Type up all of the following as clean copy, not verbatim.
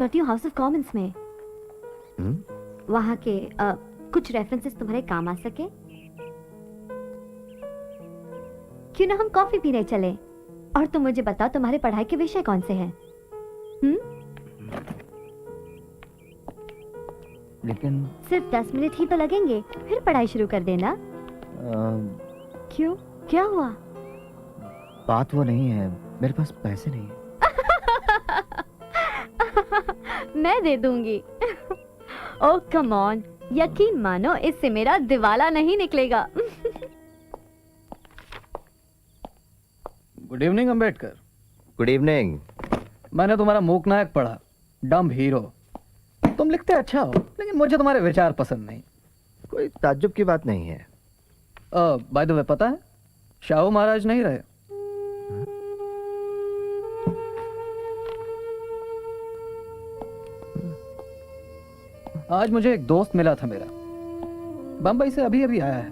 करती हूँ house of Commons में। वहाँ के कुछ रेफरेंसेस तुम्हारे काम आ सके। क्यों ना हम कॉफी पीने चले, और तुम मुझे बताओ तुम्हारे पढ़ाई के विषय कौन से हैं? लेकिन सिर्फ 10 मिनट ही तो लगेंगे, फिर पढ़ाई शुरू कर देना। क्यों, क्या हुआ? बात वो नहीं है, मेरे पास पैसे नहीं है। मैं दे दूंगी। ओह कम ऑन, यकीन मानो इससे मेरा दिवाला नहीं निकलेगा। Good evening Ambedkar. Good evening. मैंने तुम्हारा मूक नायक पढ़ा, डम्ब हीरो। तुम लिखते अच्छा हो, लेकिन मुझे तुम्हारे विचार पसंद नहीं। कोई ताज्जुब की बात नहीं है। बाय द वे, पता है शाहू महाराज नहीं रहे। आज मुझे एक दोस्त मिला था मेरा, बंबई से अभी अभी आया है।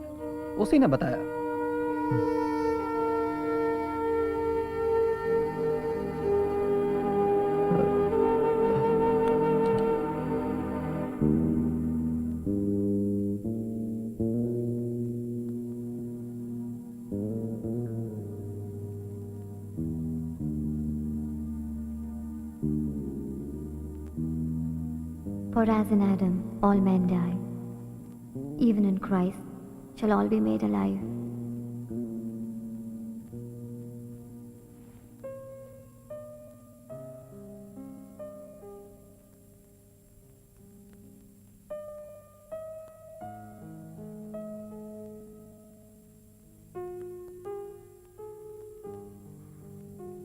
उसी ने बताया। For as in Adam all men die, even in Christ shall all be made alive.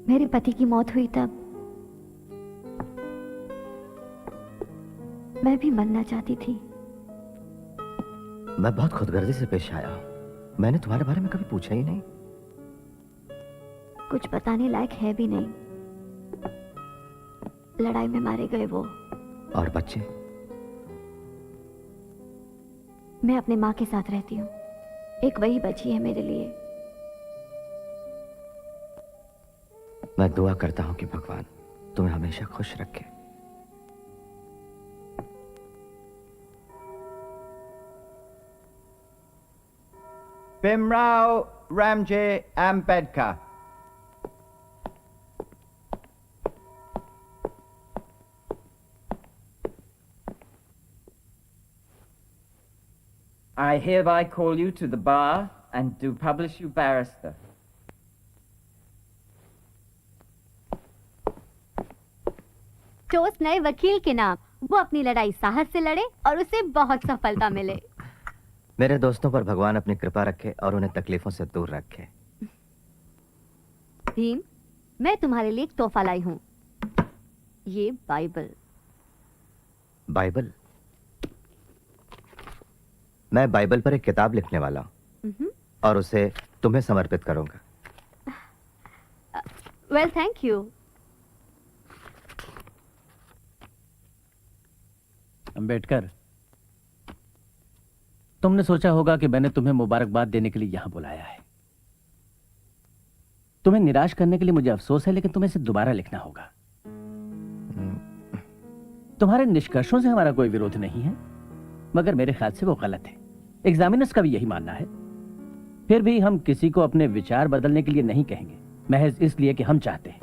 मेरे पति की मौत हुई तब मैं भी मरना चाहती थी। मैं बहुत खुदगर्जी से पेश आया। मैंने तुम्हारे बारे में कभी पूछा ही नहीं। कुछ बताने लायक है भी नहीं। लड़ाई में मारे गए वो। और बच्चे? मैं अपने माँ के साथ रहती हूँ। एक वही बची है मेरे लिए। मैं दुआ करता हूँ कि भगवान तुम्हें हमेशा खुश रखे। Bimrao Ramji Ambedkar. I hereby call you to the bar and do publish you barrister. Toast नए वकील के नाम। वो अपनी लड़ाई साहस से लड़े और उसे बहुत सफलता मिले। मेरे दोस्तों पर भगवान अपनी कृपा रखे और उन्हें तकलीफों से दूर रखे। भीम, मैं तुम्हारे लिए एक तोहफा लाई हूँ। ये बाइबल। बाइबल? मैं बाइबल पर एक किताब लिखने वाला हूँ और उसे तुम्हें समर्पित करूंगा। Well, thank you. अंबेडकर, तुमने सोचा होगा कि मैंने तुम्हें मुबारकबाद देने के लिए यहां बुलाया है। तुम्हें निराश करने के लिए मुझे अफसोस है, लेकिन तुम्हें इसे दोबारा लिखना होगा। तुम्हारे निष्कर्षों से हमारा कोई विरोध नहीं है, मगर मेरे ख्याल से वो गलत है। एग्जामिनर्स का भी यही मानना है। फिर भी हम किसी को अपने विचार बदलने के लिए नहीं कहेंगे, महज इसलिए कि हम चाहते हैं।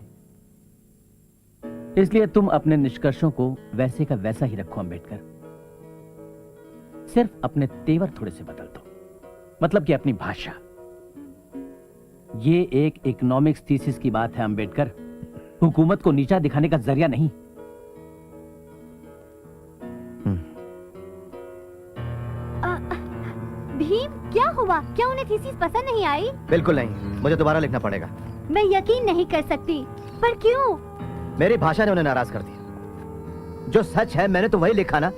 इसलिए तुम अपने निष्कर्षों को वैसे का वैसा ही रखो अंबेडकर। सिर्फ अपने तेवर थोड़े से बदल दो, मतलब कि अपनी भाषा। ये एक इकोनॉमिक्स थीसिस की बात है अंबेडकर, हुकूमत को नीचा दिखाने का जरिया नहीं। भीम, क्या हुआ? क्या उन्हें थीसिस पसंद नहीं आई? बिल्कुल नहीं, मुझे दोबारा लिखना पड़ेगा। मैं यकीन नहीं कर सकती। पर क्यों? मेरी भाषा ने उन्हें नाराज कर दिया। जो सच है मैंने तो वही लिखा ना।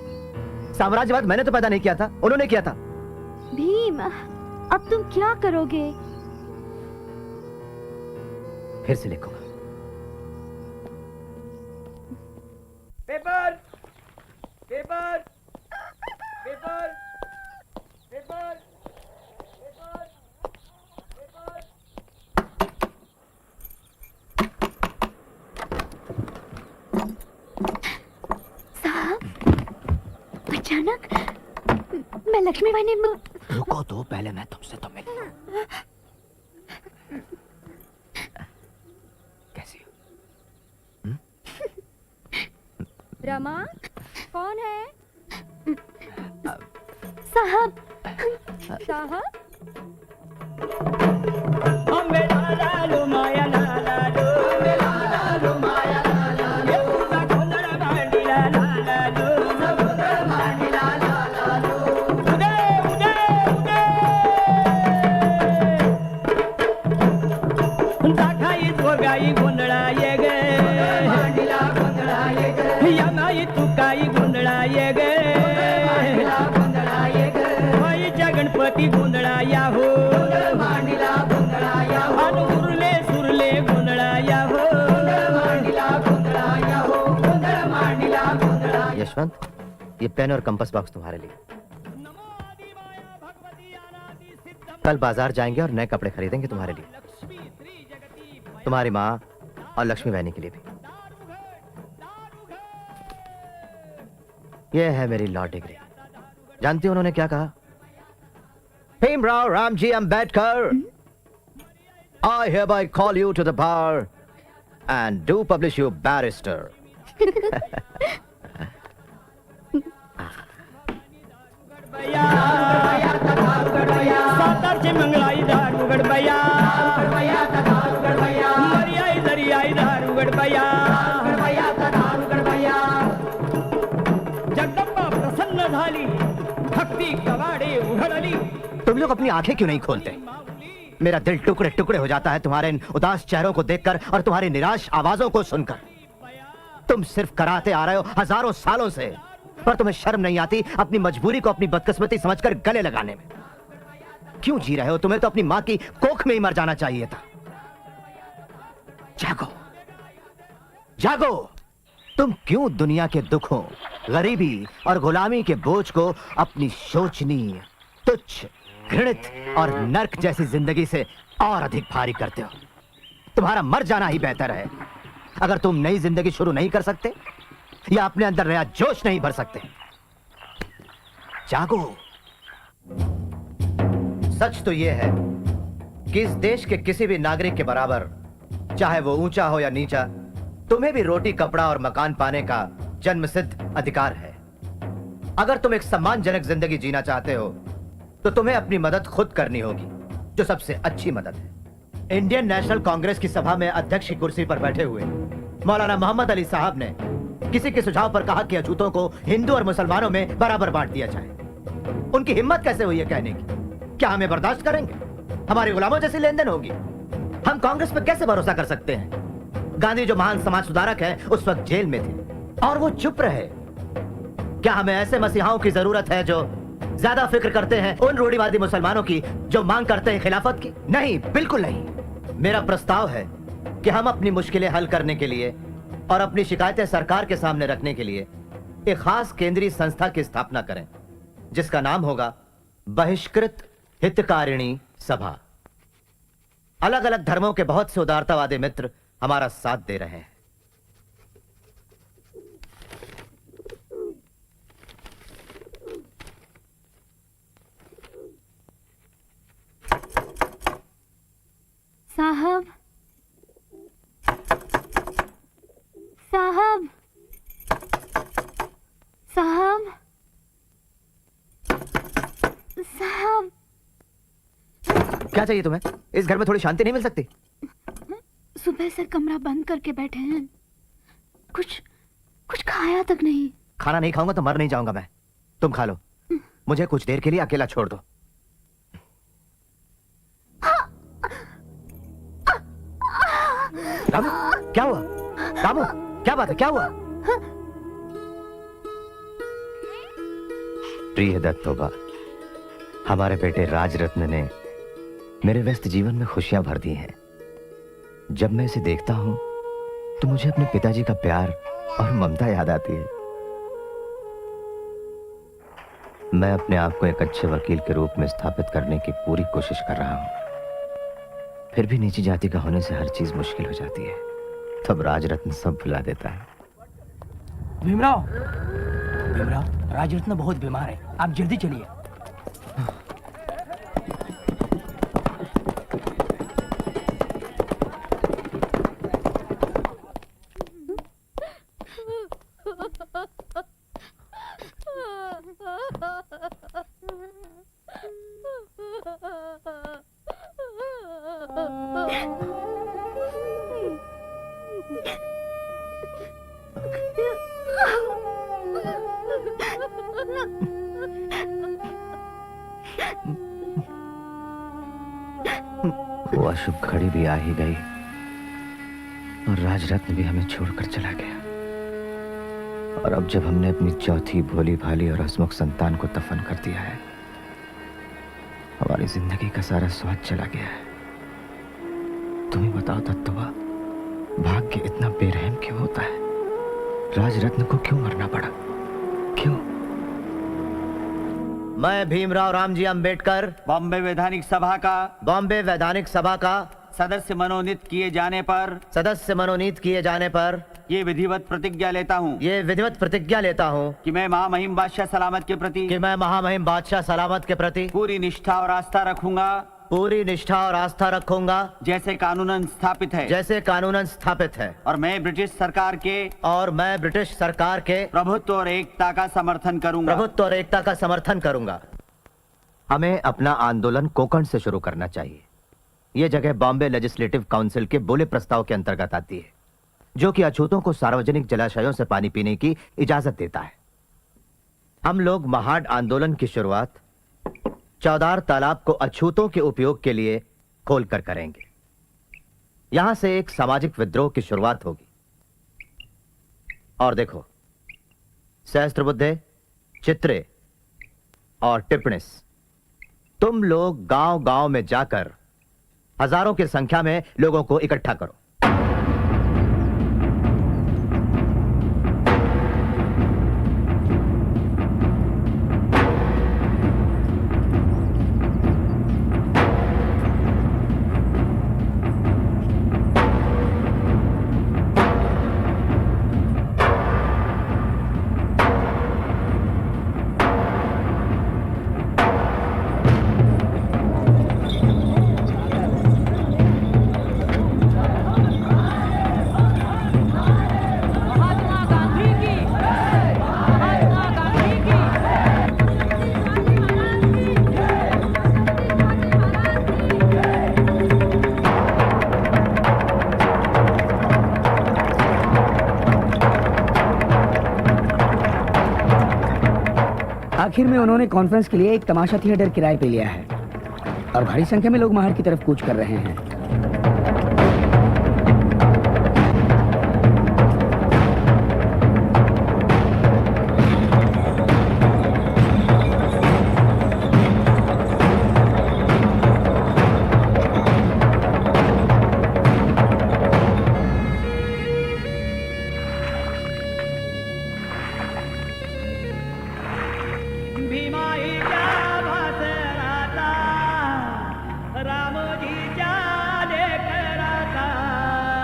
साम्राज्यवाद मैंने तो पैदा नहीं किया था, उन्होंने किया था। भीम, अब तुम क्या करोगे? फिर से लिखूंगा। Paper paper paper paper paper paper. अचानक मैं लक्ष्मी भाई ने रुको तो, पहले मैं तुमसे तो मिल लूं। कैसी हो? रमा कौन है? साहब साहब गणपती गोंधळाया हो आणि उरले सुरले गोंधळाया हो यशवंत, ये पेन और कंपास बॉक्स तुम्हारे लिए। कल बाजार जाएंगे और नए कपड़े खरीदेंगे तुम्हारे लिए, तुम्हारी माँ और लक्ष्मी बहनी के लिए भी। ये है मेरी लॉ डिग्री। जानती हो उन्होंने क्या कहा? Bhimrao Ramji Ambedkar, I hereby call you to the bar and do publish you barrister. सातारचे मंगळाई दार उघड बया मर्याई दर्याई दार उघड बया जगदंबा प्रसन्न झाली भक्ती कवाडे उघडली। तुम लोग अपनी आंखें क्यों नहीं खोलते? मेरा दिल टुकड़े टुकड़े हो जाता है तुम्हारे इन उदास चेहरों को देखकर और तुम्हारी निराश आवाजों को सुनकर। तुम सिर्फ कराते आ रहे हो हजारों सालों से, पर तुम्हें शर्म नहीं आती अपनी मजबूरी को अपनी बदकिस्मती समझकर गले लगाने में। क्यों जी रहे हो? तुम्हें तो अपनी मां की कोख में ही मर जाना चाहिए था। जागो, जागो। तुम क्यों दुनिया के दुखों, गरीबी और गुलामी के बोझ को अपनी शोचनीय, तुच्छ, घृणित और नर्क जैसी जिंदगी से और अधिक भारी करते हो? तुम्हारा मर जाना ही बेहतर है। अगर तुम नई जिंदगी शुरू नहीं कर सकते या अपने अंदर नया जोश नहीं भर सकते, जागो। सच तो यह है कि इस देश के किसी भी नागरिक के बराबर, चाहे वो ऊंचा हो या नीचा, तुम्हें भी रोटी, कपड़ा और मकान पाने का जन्मसिद्ध अधिकार है। अगर तुम एक सम्मानजनक जिंदगी जीना चाहते हो तो तुम्हें अपनी मदद खुद करनी होगी, जो सबसे अच्छी मदद है। इंडियन नेशनल कांग्रेस की सभा में अध्यक्ष की कुर्सी पर बैठे हुए मौलाना मोहम्मद अली साहब ने किसी के सुझाव पर कहा कि अछूतों को हिंदू और मुसलमानों में बराबर बांट दिया जाए। उनकी हिम्मत कैसे हुई है कहने की? क्या हमें बर्दाश्त करेंगे? हमारे गुलामों जैसी लेन देन होगी? हम कांग्रेस पर कैसे भरोसा कर सकते हैं? गांधी जो महान समाज सुधारक है उस वक्त जेल में थे और वो चुप रहे। क्या हमें ऐसे मसीहाओं की जरूरत है जो ज्यादा फिक्र करते हैं उन रूढ़िवादी मुसलमानों की जो मांग करते हैं खिलाफत की? नहीं, बिल्कुल नहीं। मेरा प्रस्ताव है कि हम अपनी मुश्किलें हल करने के लिए और अपनी शिकायतें सरकार के सामने रखने के लिए एक खास केंद्रीय संस्था की स्थापना करें, जिसका नाम होगा बहिष्कृत हितकारिणी सभा। अलग अलग धर्मों के बहुत से उदारतावादी मित्र हमारा साथ दे रहे हैं। साहब साहब साहब साहब, क्या चाहिए तुम्हें? इस घर में थोड़ी शांति नहीं मिल सकती? सुबह से कमरा बंद करके बैठे हैं, कुछ खाया तक नहीं। खाना नहीं खाऊंगा तो मर नहीं जाऊंगा मैं। तुम खा लो, मुझे कुछ देर के लिए अकेला छोड़ दो। रामू, क्या हुआ? रामू, क्या बात है? क्या हुआ? प्रिय दत्तोबा, हमारे बेटे राजरत्न ने मेरे व्यस्त जीवन में खुशियां भर दी हैं। जब मैं इसे देखता हूं तो मुझे अपने पिताजी का प्यार और ममता याद आती है। मैं अपने आप को एक अच्छे वकील के रूप में स्थापित करने की पूरी कोशिश कर रहा हूं, फिर भी नीची जाति का होने से हर चीज मुश्किल हो जाती है। तब राजरत्न सब भुला देता है। भीमराव, भीमराव, राजरत्न बहुत बीमार है, आप जल्दी चलिए। वो अशुभ घड़ी भी आ ही गई और राजरत्न भी हमें छोड़कर चला गया। और अब जब हमने अपनी चौथी भोली भाली और हंसमुख संतान को दफन कर दिया है, हमारी जिंदगी का सारा स्वाद चला गया है। तुम ही बताओ तत्वा, भाग्य इतना बेरहम क्यों होता है? राजरत्न को क्यों मरना पड़ा? क्यों? मैं भीमराव रामजी अंबेडकर बॉम्बे वैधानिक सभा का सदस्य मनोनीत किए जाने पर ये विधिवत प्रतिज्ञा लेता हूँ कि मैं महामहिम बादशाह सलामत के प्रति पूरी निष्ठा और आस्था रखूंगा जैसे कानूनन स्थापित है और मैं ब्रिटिश सरकार के प्रभुत्व और एकता का समर्थन करूंगा। हमें अपना आंदोलन कोंकण से शुरू करना चाहिए। यह जगह बॉम्बे लेजिस्लेटिव काउंसिल के बोले प्रस्ताव के अंतर्गत आती है, जो कि अछूतों को सार्वजनिक जलाशयों से पानी पीने की इजाजत देता है। हम लोग महाड आंदोलन की शुरुआत चौदार तालाब को अछूतों के उपयोग के लिए खोलकर करेंगे। यहां से एक सामाजिक विद्रोह की शुरुआत होगी। और देखो, सहस्त्रबुद्धे, चित्रे और टिप्पणिस, तुम लोग गांव-गांव में जाकर हजारों की संख्या में लोगों को इकट्ठा करो। आखिर में उन्होंने कॉन्फ्रेंस के लिए एक तमाशा थिएटर किराए पे लिया है और भारी संख्या में लोग महाड़ की तरफ कूच कर रहे हैं।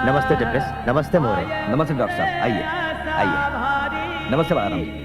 नमस्ते टिप्पणिस, नमस्ते मोरे। नमस्ते डॉक्टर साहब, आइए। नमस्ते बाराम जी।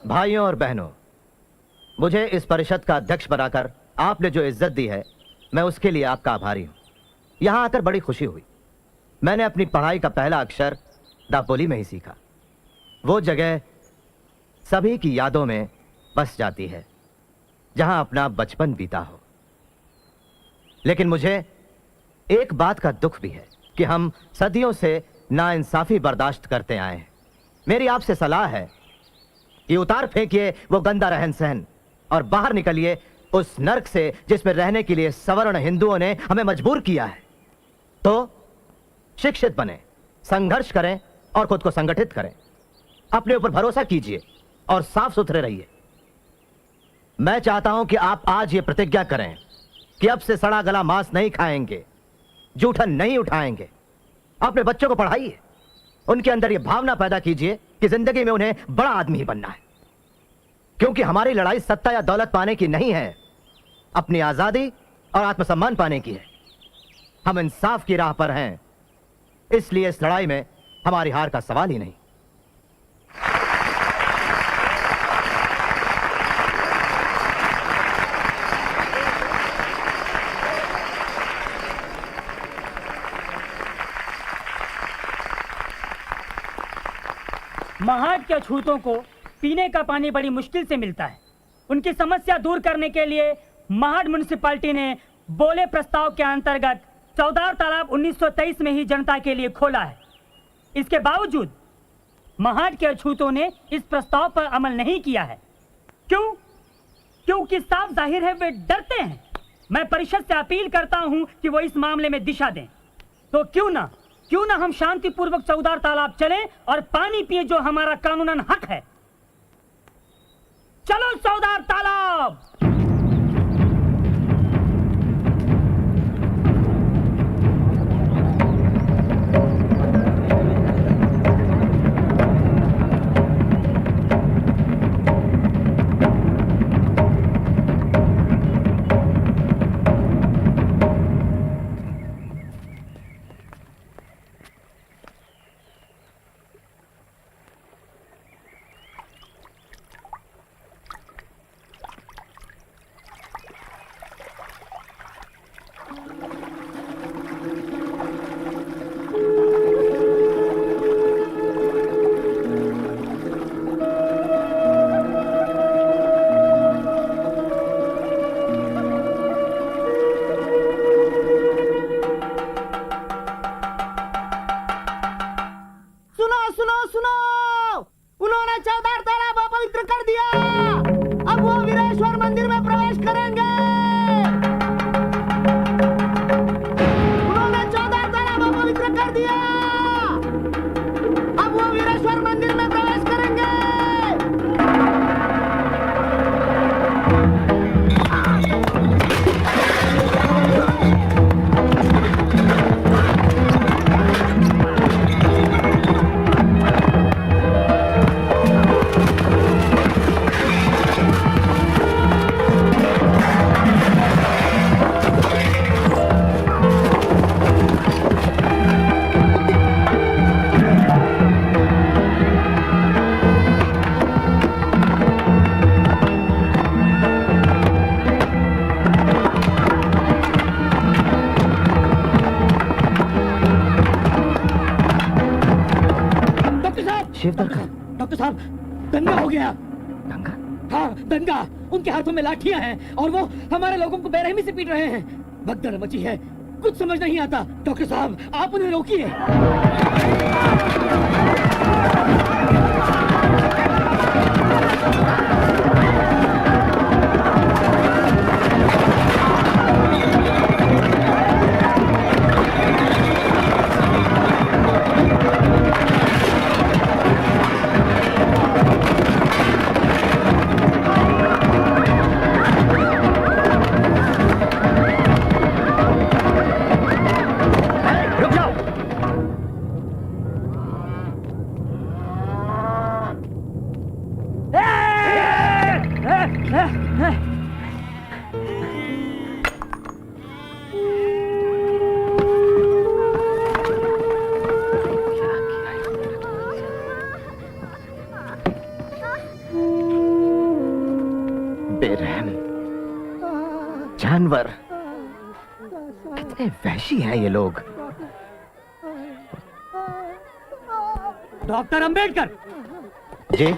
भाइयों और बहनों, मुझे इस परिषद का अध्यक्ष बनाकर आपने जो इज्जत दी है, मैं उसके लिए आपका आभारी हूं। यहां आकर बड़ी खुशी हुई। मैंने अपनी पढ़ाई का पहला अक्षर दापोली में ही सीखा। वो जगह सभी की यादों में बस जाती है जहां अपना बचपन बीता हो। लेकिन मुझे एक बात का दुख भी है कि हम सदियों से नाइंसाफी बर्दाश्त करते आए हैं। मेरी आपसे सलाह है कि उतार फेंकिए वो गंदा रहन सहन और बाहर निकलिए उस नर्क से जिसमें रहने के लिए सवर्ण हिंदुओं ने हमें मजबूर किया है। तो शिक्षित बने, संघर्ष करें और खुद को संगठित करें। अपने ऊपर भरोसा कीजिए और साफ सुथरे रहिए। मैं चाहता हूं कि आप आज ये प्रतिज्ञा करें कि अब से सड़ा गला मांस नहीं खाएंगे, जूठन नहीं उठाएंगे। अपने बच्चों को पढ़ाइए, उनके अंदर यह भावना पैदा कीजिए कि जिंदगी में उन्हें बड़ा आदमी ही बनना है। क्योंकि हमारी लड़ाई सत्ता या दौलत पाने की नहीं है, अपनी आजादी और आत्मसम्मान पाने की है। हम इंसाफ की राह पर हैं, इसलिए इस लड़ाई में हमारी हार का सवाल ही नहीं। महाड के अछूतों को पीने का पानी बड़ी मुश्किल से मिलता है। उनकी समस्या दूर करने के लिए महाड म्युनिसिपैलिटी ने बोले प्रस्ताव के अंतर्गत चौदार तालाब 1923 में ही जनता के लिए खोला है। इसके बावजूद महाड के अछूतों ने इस प्रस्ताव पर अमल नहीं किया है। क्यों? क्योंकि साफ जाहिर है वे डरते हैं। मैं परिषद से अपील करता हूं कि वो इस मामले में दिशा दें। तो क्यों ना हम शांतिपूर्वक चौदार तालाब चलें और पानी पिए, जो हमारा कानूनन हक है। चलो चौदार तालाब। डॉक्टर साहब, दंगा हो गया। दंगा? हाँ, दंगा। उनके हाथों में लाठियां हैं और वो हमारे लोगों को बेरहमी से पीट रहे हैं। भगदड़ मची है, कुछ समझ नहीं आता। डॉक्टर साहब, आप उन्हें रोकिए। बेरहम जानवर, कितने वहशी हैं ये लोग। डॉक्टर अंबेडकर जी,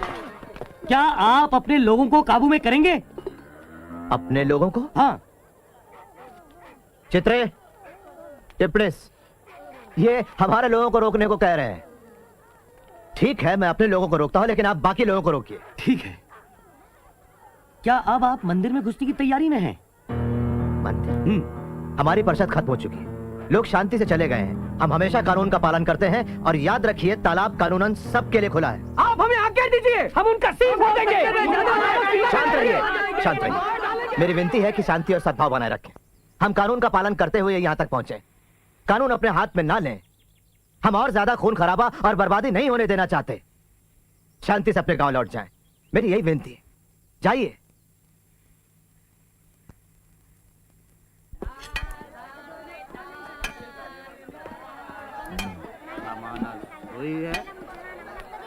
क्या आप अपने लोगों को काबू में करेंगे? अपने लोगों को? हाँ। चित्रे, टिप्पणिस, ये हमारे लोगों को रोकने को कह रहे हैं। ठीक है, मैं अपने लोगों को रोकता हूं, लेकिन आप बाकी लोगों को रोकिए। ठीक है। क्या अब आप मंदिर में घुसने की तैयारी में हैं? मंदिर? हमारी परिषद खत्म हो चुकी है, लोग शांति से चले गए हैं। हम हमेशा कानून का पालन करते हैं और याद रखिए तालाब कानूनन सबके लिए खुला है। आप हमें आज्ञा दीजिए, हम उनका सिर फोड़ देंगे। शांत रहिए, शांत रहिए। मेरी विनती है कि शांति और सद्भाव बनाए रखें। हम कानून का पालन करते हुए यहाँ तक पहुंचे। कानून अपने हाथ में ना लें। हम और ज्यादा खून खराबा और बर्बादी नहीं होने देना चाहते। शांति से अपने गांव लौट जाएं। मेरी यही विनती है। जाइए। हुई है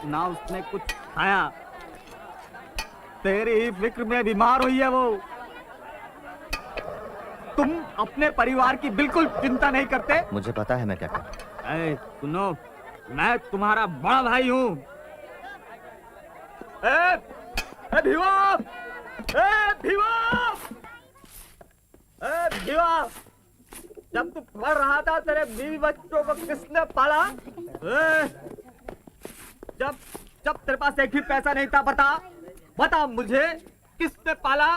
ना, उसने कुछ खाया। तेरी ही फिक्र में बीमार हुई है वो। तुम अपने परिवार की बिल्कुल चिंता नहीं करते। मुझे पता है मैं क्या करूं। सुनो, मैं तुम्हारा बड़ा भाई हूँ। भीवा! भीवा! भीवा! जब तू पढ़ रहा था तेरे बीवी बच्चों को किसने पाला? जब जब तेरे पास एक भी पैसा नहीं था, बता मुझे किसने पाला?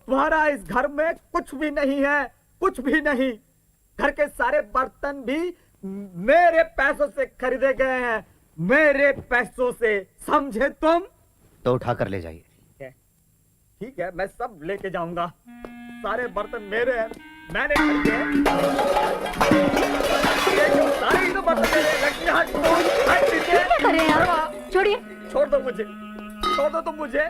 तुम्हारा इस घर में कुछ भी नहीं है, कुछ भी नहीं। घर के सारे बर्तन भी मेरे पैसों से खरीदे गए हैं, मेरे पैसों से, समझे तुम? तो उठा कर ले जाइए। ठीक है, मैं सब लेके जाऊंगा। सारे बर्तन मेरे हैं, मैंने खरीदे हैं। सारे ही तो बर्तन मेरे हैं। क्या कर रहे हैं आप? छोड़िए। छोड़ दो मुझे, छोड़ दो तुम मुझे।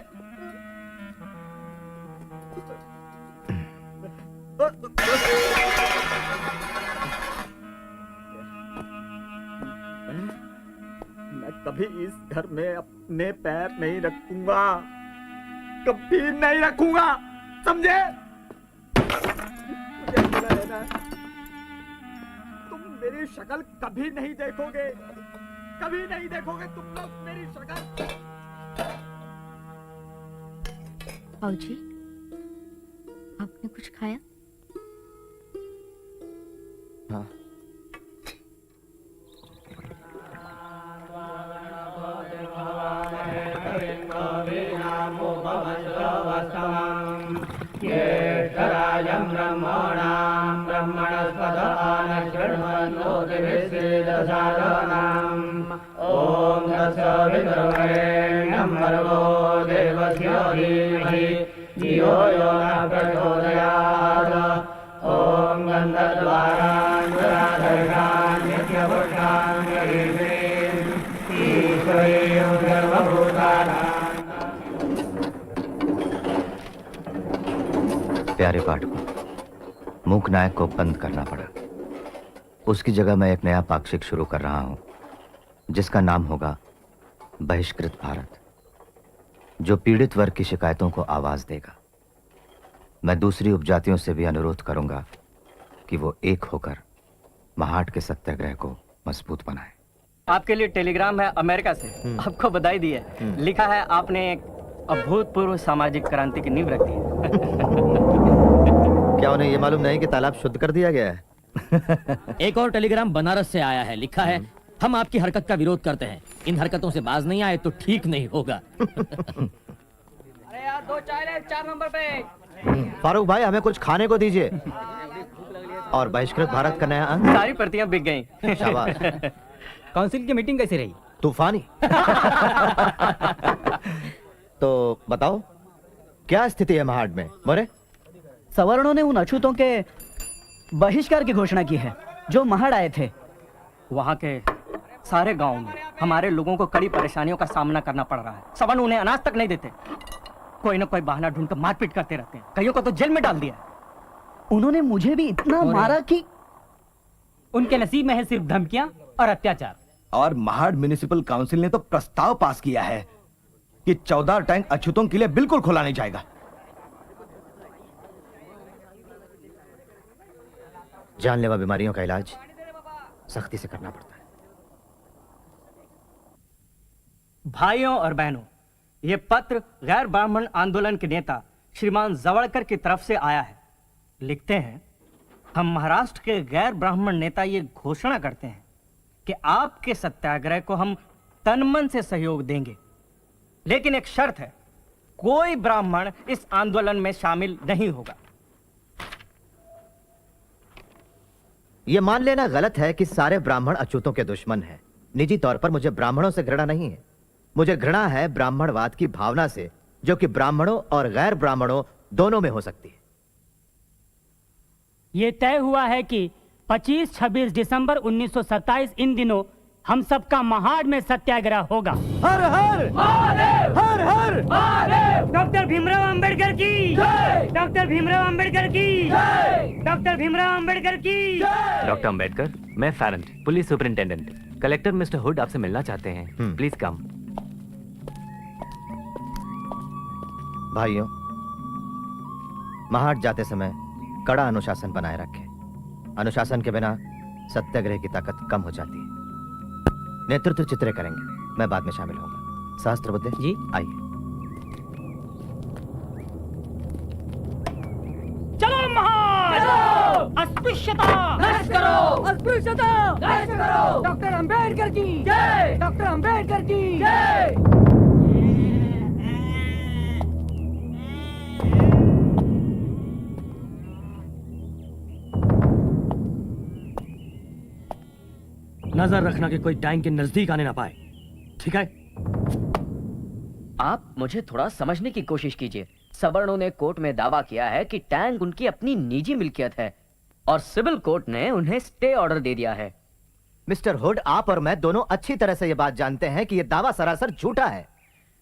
मैं कभी इस घर में अपने पैर नहीं रखूंगा, कभी नहीं रखूंगा, समझे? तुम मेरी शक्ल कभी नहीं देखोगे, कभी नहीं देखोगे तुम लोग मेरी शक्ल। बाबूजी, आपने कुछ खाया? हाँ। ओम तत्सवितुर्वरेण्यं भर्गो देवस्य धीमहि धियो यो न प्रचोदयात्। ओम गन्धद्वारान् जराधर्षान् नित्यपुष्टान् गरीषीन् ईश्वरीं सर्वभूतानां। प्यारे पाठकों, मूक नायक को बंद करना पड़ा। उसकी जगह मैं एक नया पाक्षिक शुरू कर रहा हूं, जिसका नाम होगा बहिष्कृत भारत, जो पीड़ित वर्ग की शिकायतों को आवाज देगा। मैं दूसरी उपजातियों से भी अनुरोध करूंगा कि वो एक होकर महाट के सत्याग्रह को मजबूत बनाएं। आपके लिए टेलीग्राम है अमेरिका से। आपको बधाई दी है। लिखा है आपने एक अभूतपूर्व सामाजिक क्रांति की नींव रख दी है। क्या उन्हें ये मालूम नहीं कि तालाब शुद्ध कर दिया गया है? एक और टेलीग्राम बनारस से आया है। लिखा है, हम आपकी हरकत का विरोध करते हैं। इन हरकतों से बाज नहीं आए तो ठीक नहीं होगा। अरे यार, 2 चाय ले, 4 नंबर पे। फारूक भाई, हमें कुछ खाने को दीजिए। और बहिष्कृत भारत का नया अंक। सारी प्रतियां बिक गईं। शाबाश। काउंसिल की मीटिंग कैसी रही? तूफानी। तो बताओ, क्या स्थिति है महाड में? मोरे, सवर्णों ने उन अछूतों के बहिष्कार की घोषणा की है जो महाड़ आए थे। वहाँ के सारे गांव में हमारे लोगों को कड़ी परेशानियों का सामना करना पड़ रहा है। सवर्ण उन्हें अनाज तक नहीं देते। कोई ना कोई बहाना ढूंढकर मारपीट करते रहते हैं। कईयों को तो जेल में डाल दिया। उन्होंने मुझे भी इतना मारा कि उनके नसीब में है सिर्फ धमकियां और अत्याचार। और महाड़ म्युनिसिपल काउंसिल ने तो प्रस्ताव पास किया है कि 14 टैंक अछूतों के लिए बिल्कुल खोला नहीं जाएगा। जानलेवा बीमारियों का इलाज सख्ती से करना पड़ता है। भाइयों और बहनों, ये पत्र गैर ब्राह्मण आंदोलन के नेता श्रीमान जवड़कर की तरफ से आया है। लिखते हैं, हम महाराष्ट्र के गैर ब्राह्मण नेता ये घोषणा करते हैं कि आपके सत्याग्रह को हम तन मन से सहयोग देंगे, लेकिन एक शर्त है, कोई ब्राह्मण इस आंदोलन में शामिल नहीं होगा। ये मान लेना गलत है कि सारे ब्राह्मण अछूतों के दुश्मन हैं। निजी तौर पर मुझे ब्राह्मणों से घृणा नहीं है, मुझे घृणा है ब्राह्मणवाद की भावना से, जो कि ब्राह्मणों और गैर ब्राह्मणों दोनों में हो सकती है। ये तय हुआ है कि 25-26 दिसंबर 1927 इन दिनों हम सबका महाड में सत्याग्रह होगा। हर हर महादेव! हर हर महादेव! डॉक्टर भीमराव अंबेडकर की जय! डॉक्टर भीमराव अंबेडकर की जय! डॉक्टर भीमराव अंबेडकर की जय! डॉक्टर अंबेडकर, मैं फैरेंट, police superintendent, collector mister Hood आपसे मिलना चाहते हैं। Please come. भाइयों, महाड जाते समय कड़ा अनुशासन बनाए रखें। अनुशासन के बिना सत्याग्रह की ताकत कम हो जाती है। नेतृत्व चित्रे करेंगे, मैं बाद में शामिल होऊंगा। सहस्त्रबुद्धे जी आइए। चलो महाड! अस्पृश्यता नष्ट करो! अस्पृश्यता नष्ट करो! डॉक्टर अंबेडकर की जय! डॉक्टर अंबेडकर की जय! नजर रखना कि कोई टैंक के नजदीक आने ना पाए, ठीक है? आप मुझे थोड़ा समझने की कोशिश कीजिए। सवर्णों ने कोर्ट में दावा किया है कि टैंक उनकी अपनी निजी मिल्कियत है और सिविल कोर्ट ने उन्हें स्टे ऑर्डर दे दिया है। मिस्टर हुड, आप और मैं दोनों अच्छी तरह से यह बात जानते हैं कि यह दावा सरासर झूठा है।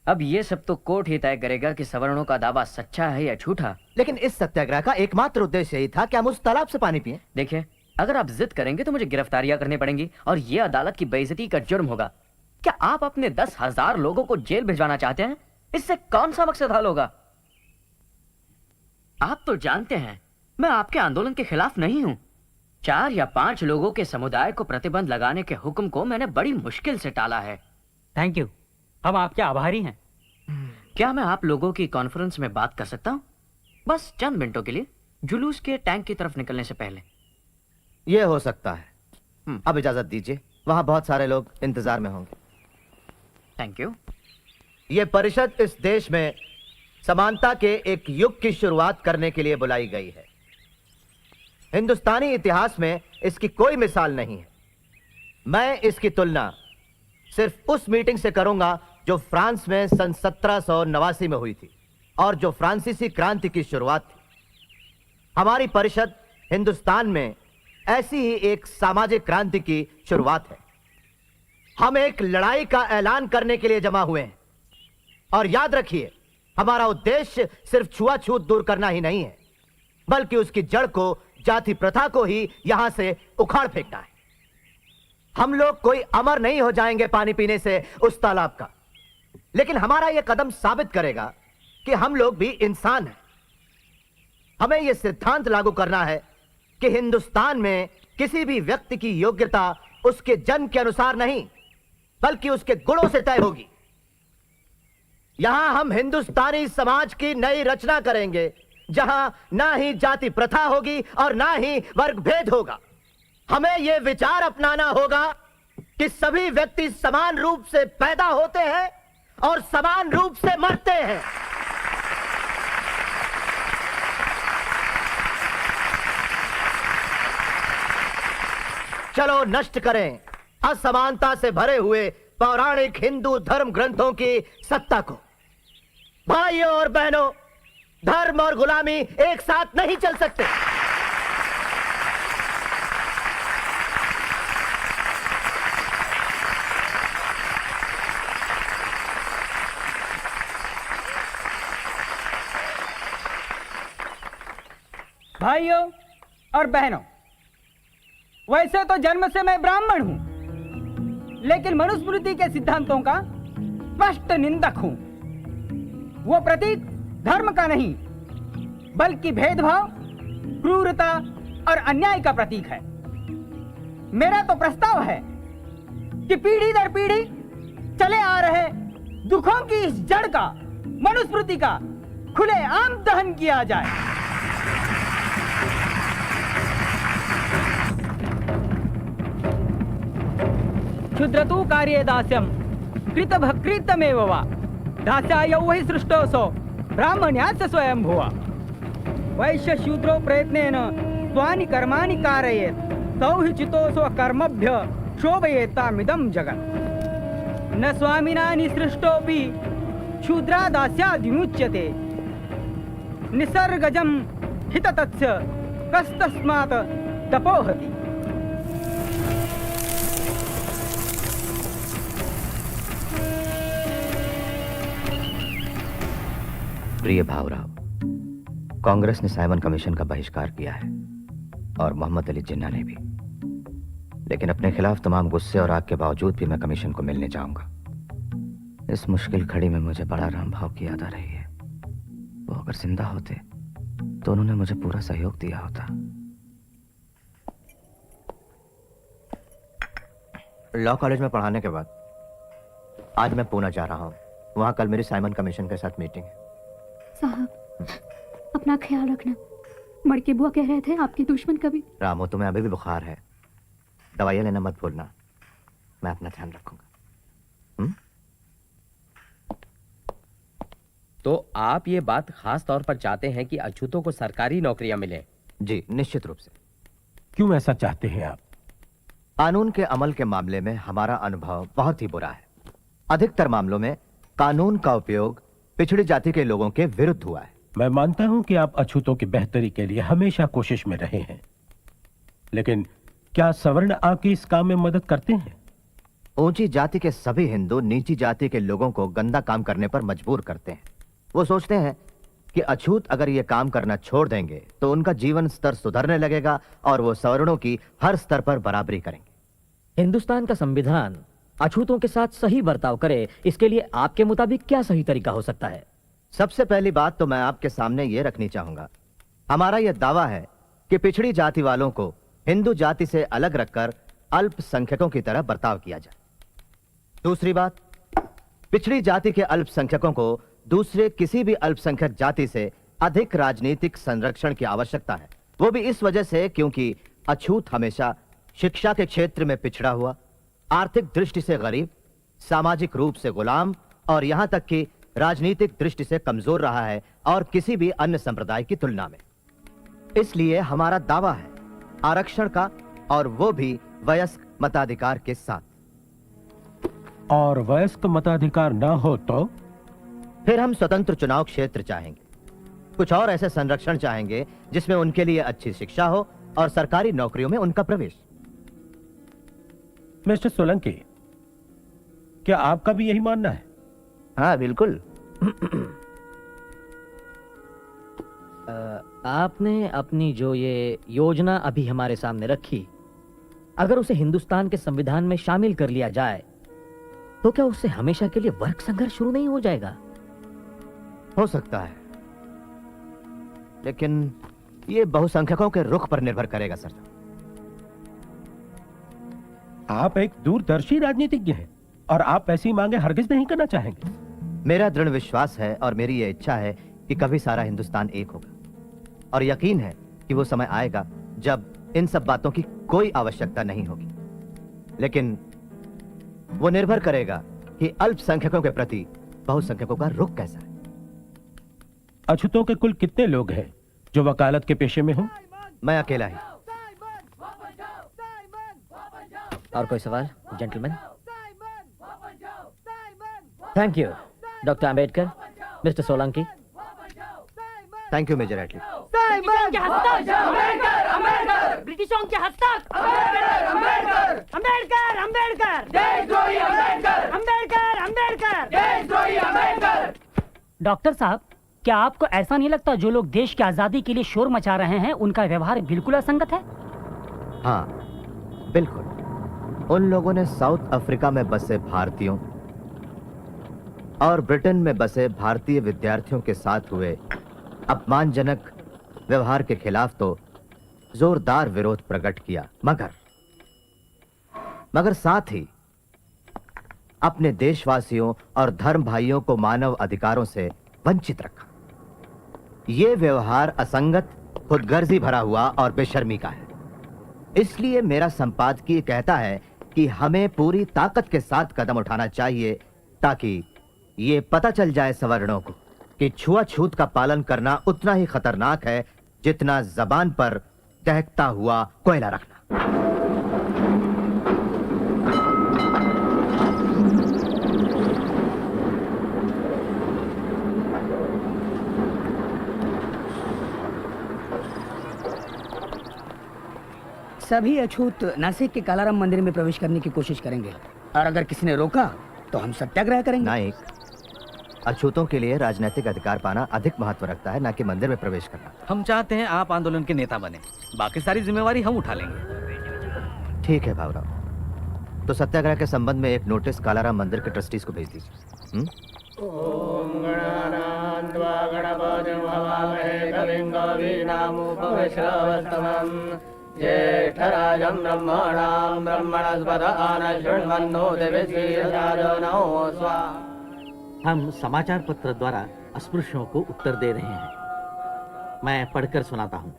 अब ये सब तो कोर्ट ही तय करेगा कि सवर्णों का दावा सच्चा है या झूठा। लेकिन इस सत्याग्रह का एकमात्र उद्देश्य यही था कि हम उस तालाब से पानी पिएं। देखिए, अगर आप जिद करेंगे तो मुझे गिरफ्तारियां करनी पड़ेंगी और ये अदालत की बेइज्जती का जुर्म होगा। क्या आप अपने 10,000 लोगों को जेल भिजवाना चाहते हैं? इससे कौन सा मकसद हल होगा? आप तो जानते हैं मैं आपके आंदोलन के खिलाफ नहीं हूं। 4 या 5 लोगों के समुदाय को प्रतिबंध लगाने के हुक्म को मैंने बड़ी मुश्किल से टाला है। थैंक यू, हम आपके आभारी हैं। क्या मैं आप लोगों की कॉन्फ्रेंस में बात कर सकता हूं? बस चंद मिनटों के लिए, जुलूस के टैंक की तरफ निकलने से पहले। यह हो सकता है। अब इजाजत दीजिए, वहां बहुत सारे लोग इंतजार में होंगे। Thank you. यह परिषद इस देश में समानता के एक युग की शुरुआत करने के लिए बुलाई गई है। हिंदुस्तानी इतिहास में इसकी कोई मिसाल नहीं है। मैं इसकी तुलना सिर्फ उस मीटिंग से करूंगा जो फ्रांस में सन 1789 में हुई थी और जो फ्रांसीसी क्रांति की शुरुआत थी। हमारी परिषद हिंदुस्तान में ऐसी ही एक सामाजिक क्रांति की शुरुआत है। हम एक लड़ाई का ऐलान करने के लिए जमा हुए हैं और याद रखिए, हमारा उद्देश्य सिर्फ छुआछूत दूर करना ही नहीं है, बल्कि उसकी जड़ को, जाति प्रथा को ही यहां से उखाड़ फेंकना है। हम लोग कोई अमर नहीं हो जाएंगे पानी पीने से उस तालाब का, लेकिन हमारा यह कदम साबित करेगा कि हम लोग भी इंसान हैं। हमें यह सिद्धांत लागू करना है कि हिंदुस्तान में किसी भी व्यक्ति की योग्यता उसके जन्म के अनुसार नहीं, बल्कि उसके गुणों से तय होगी। यहां हम हिंदुस्तानी समाज की नई रचना करेंगे, जहां ना ही जाति प्रथा होगी और ना ही वर्ग भेद होगा। हमें यह विचार अपनाना होगा कि सभी व्यक्ति समान रूप से पैदा होते हैं और समान रूप से मरते हैं। चलो नष्ट करें असमानता से भरे हुए पौराणिक हिंदू धर्म ग्रंथों की सत्ता को। भाइयों और बहनों, धर्म और गुलामी एक साथ नहीं चल सकते। भाइयों और बहनों, वैसे तो जन्म से मैं ब्राह्मण हूं, लेकिन मनुस्मृति के सिद्धांतों का स्पष्ट निंदक हूं। वो प्रतीक धर्म का नहीं, बल्कि भेदभाव, क्रूरता और अन्याय का प्रतीक है। मेरा तो प्रस्ताव है कि पीढ़ी दर पीढ़ी चले आ रहे दुखों की इस जड़ का, मनुस्मृति का खुलेआम दहन किया जाए। क्षुद्रतु कार्ये दास्यम कृतभकृतमेव वा दास्यायौ हि सृष्टोऽसौ ब्राह्मण्यास्य स्वयं भुवा। वैश्य शूद्रो प्रयत्नेन स्वानि कर्माणि कारयेत् तौ चितो स्वकर्मभ्य शोभयेतामिदं जगत् न स्वामिना निसृष्टोऽपि क्षुद्रादास्याद्विमुच्यते निसर्गजं हिततस्य कस्तस्मात् तपोहति। प्रिय भावराव, कांग्रेस ने साइमन कमीशन का बहिष्कार किया है और मोहम्मद अली जिन्ना ने भी, लेकिन अपने खिलाफ तमाम गुस्से और आग के बावजूद भी मैं कमीशन को मिलने जाऊंगा। इस मुश्किल घड़ी में मुझे बड़ा राम भाव की याद आ रही है। वो अगर जिंदा होते तो उन्होंने मुझे पूरा सहयोग दिया होता। लॉ कॉलेज में पढ़ाने के बाद आज मैं पूना जा रहा हूँ। वहां कल मेरी साइमन कमीशन के साथ मीटिंग है। साहब, अपना ख्याल रखना। मड़के बुआ कह रहे थे आपके दुश्मन कभी। रामो, तुम्हें अभी भी बुखार है, दवाइयां लेना मत भूलना। मैं अपना ध्यान रखूंगा। तो आप ये बात खास तौर पर चाहते हैं कि अछूतों को सरकारी नौकरियां मिले? जी, निश्चित रूप से। क्यों ऐसा चाहते हैं आप? कानून के अमल के मामले में हमारा अनुभव बहुत ही बुरा है। अधिकतर मामलों में कानून का उपयोग पिछड़ी जाति के लोगों के विरुद्ध हुआ है। मैं मानता हूं कि आप अछूतों की बेहतरी के लिए हमेशा कोशिश में रहे हैं, लेकिन क्या सवर्ण आपकी इस काम में मदद करते हैं? ऊंची जाति के सभी हिंदू नीची जाति के लोगों को गंदा काम करने पर मजबूर करते हैं। वो सोचते हैं कि अछूत अगर ये काम करना छोड़ देंगे तो उनका जीवन स्तर सुधरने लगेगा और वो सवर्णों की हर स्तर पर बराबरी करेंगे। हिंदुस्तान का संविधान अछूतों के साथ सही बर्ताव करे, इसके लिए आपके मुताबिक क्या सही तरीका हो सकता है? सबसे पहली बात तो मैं आपके सामने ये रखनी चाहूंगा, हमारा यह दावा है कि पिछड़ी जाति वालों को हिंदू जाति से अलग रखकर अल्पसंख्यकों की तरह बर्ताव किया जाए। दूसरी बात, पिछड़ी जाति के अल्पसंख्यकों को दूसरे किसी भी अल्पसंख्यक जाति से अधिक राजनीतिक संरक्षण की आवश्यकता है। वो भी इस वजह से क्योंकि अछूत हमेशा शिक्षा के क्षेत्र में पिछड़ा हुआ, आर्थिक दृष्टि से गरीब, सामाजिक रूप से गुलाम और यहां तक कि राजनीतिक दृष्टि से कमजोर रहा है और किसी भी अन्य संप्रदाय की तुलना में। इसलिए हमारा दावा है आरक्षण का, और वो भी वयस्क मताधिकार के साथ। और वयस्क मताधिकार ना हो तो फिर हम स्वतंत्र चुनाव क्षेत्र चाहेंगे, कुछ और ऐसे संरक्षण चाहेंगे जिसमें उनके लिए अच्छी शिक्षा हो और सरकारी नौकरियों में उनका प्रवेश। मिस्टर सोलंकी, क्या आपका भी यही मानना है? हाँ, बिल्कुल। आपने अपनी जो ये योजना अभी हमारे सामने रखी, अगर उसे हिंदुस्तान के संविधान में शामिल कर लिया जाए तो क्या उससे हमेशा के लिए वर्ग संघर्ष शुरू नहीं हो जाएगा? हो सकता है, लेकिन ये बहुसंख्यकों के रुख पर निर्भर करेगा सर। आप एक दूरदर्शी राजनीतिज्ञ हैं और आप ऐसी मांगे हरगिज नहीं करना चाहेंगे। मेरा दृढ़ विश्वास है और मेरी ये इच्छा है कि कभी सारा हिंदुस्तान एक होगा, और यकीन है कि वो समय आएगा जब इन सब बातों की कोई आवश्यकता नहीं होगी। लेकिन वो निर्भर करेगा कि अल्पसंख्यकों के प्रति बहुसंख्यकों का रुख कैसा है। अछूतों के कुल कितने लोग हैं जो वकालत के पेशे में हो? मैं अकेला ही। और कोई सवाल gentlemen? Thank you doctor Ambedkar, mister Solanki. Thank you major Attlee. ब्रिटिशों के हस्तक, ब्रिटिशों के हस्तक, अंबेडकर, अंबेडकर, देशद्रोही अंबेडकर, अंबेडकर, अंबेडकर, देशद्रोही अंबेडकर। डॉक्टर साहब, क्या आपको ऐसा नहीं लगता जो लोग देश की आजादी के लिए शोर मचा रहे हैं उनका व्यवहार बिल्कुल असंगत है? हाँ, बिल्कुल। उन लोगों ने साउथ अफ्रीका में बसे भारतीयों और ब्रिटेन में बसे भारतीय विद्यार्थियों के साथ हुए अपमानजनक व्यवहार के खिलाफ तो जोरदार विरोध प्रकट किया, मगर साथ ही अपने देशवासियों और धर्म भाइयों को मानव अधिकारों से वंचित रखा। यह व्यवहार असंगत, खुदगर्जी भरा हुआ और बेशर्मी का है। इसलिए मेरा संपादकीय कहता है कि हमें पूरी ताकत के साथ कदम उठाना चाहिए ताकि ये पता चल जाए सवर्णों को कि छुआछूत का पालन करना उतना ही खतरनाक है जितना जबान पर दहकता हुआ कोयला रखना। सभी अछूत नासिक के कालाराम मंदिर में प्रवेश करने की कोशिश करेंगे और अगर किसी ने रोका तो हम सत्याग्रह करेंगे। नाइक, अछूतों के लिए राजनीतिक अधिकार पाना अधिक महत्व रखता है, ना कि मंदिर में प्रवेश करना। हम चाहते हैं आप आंदोलन के नेता बने, बाकी सारी जिम्मेवारी हम उठा लेंगे। ठीक है भावराव, तो सत्याग्रह के संबंध में एक नोटिस कालाराम मंदिर के ट्रस्टीज को भेज दीजिए। ओम गणानान्वा गणपतिं हवामहे कविं कवीनामुपविश्रवस्तमं ज्येष्ठराजं ब्रह्मणां ब्रह्मणस्पत आनशृण्वन्नोतिभिश्रीरसादनो स्वाहा। हम समाचार पत्र द्वारा अस्पृश्यों को उत्तर दे रहे हैं। मैं पढ़कर सुनाता हूं।